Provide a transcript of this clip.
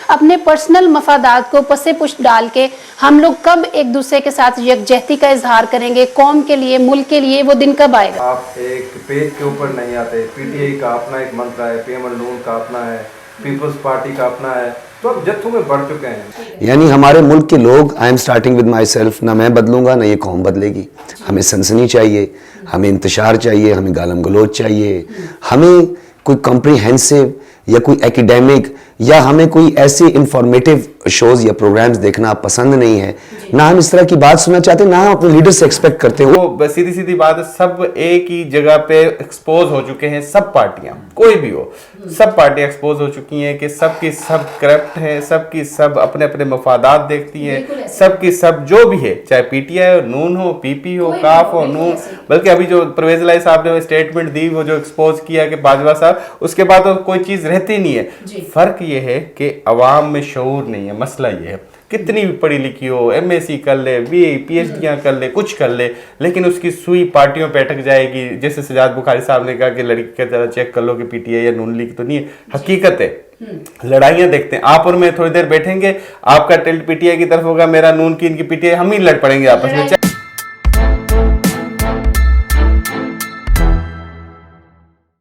अपने पर्सनल मफादात को पसे पुष्ट डाल के हम लोग कब एक दूसरे के साथ यकजहती का इजहार करेंगे? कौम के लिए, मुल्क के लिए वो दिन कब आएगा? आप एक पेज के ऊपर नहीं आते। पीटीआई का अपना एक मंत्र है, पीएमएल नून का अपना है, पीपल्स पार्टी का अपना है, तो अब जत्थों में बढ़ चुके हैं। यानी हमारे मुल्क के लोग, I am starting with my self, ना मैं बदलूंगा ना ये कौम बदलेगी। हमें सनसनी चाहिए, हमें इंतशार चाहिए, हमें गालम गलोच चाहिए, हमें कोई कॉम्प्रिहेंसिव या कोई एकेडमिक या हमें कोई ऐसे इंफॉर्मेटिव शोज या प्रोग्राम्स देखना पसंद नहीं है। ना हम इस तरह की बात सुनना चाहते, ना हम अपने लीडर से एक्सपेक्ट करते हो। वो सीधी सीधी बात है, सब एक ही जगह पे एक्सपोज हो चुके हैं। सब पार्टियां, कोई भी हो, सब पार्टियां एक्सपोज हो चुकी हैं कि सबकी सब करप्ट हैं, सबकी सब अपने अपने मफादात देखती हैं, सबकी सब जो भी है, चाहे पीटीआई हो, नून हो, पीपी हो, काफ हो, नून। बल्कि अभी जो परवेज लाई साहब ने स्टेटमेंट दी, वो जो एक्सपोज किया कि बाजवा साहब, उसके बाद तो कोई चीज रहती नहीं है। फर्क ये है कि अवाम में शऊर नहीं है। मसला ये है, कितनी भी पढ़ी लिखी हो, एमएससी कर ले, बीए पीएचडीयां कर ले, कुछ कर ले, लेकिन उसकी सुई पार्टियों पे अटक जाएगी। जैसे सजाद बुखारी साहब ने कहा कि लड़की की तरह चेक कर लो कि पीटीआई या नून लीग तो नहीं है। हकीकत है, लड़ाइयां देखते हैं। आप और मैं थोड़ी देर बैठेंगे, आपका टिल्ट पीटीआई की तरफ होगा, मेरा नून की, इनकी पीटीआई, हम ही लड़ पड़ेंगे आपस में।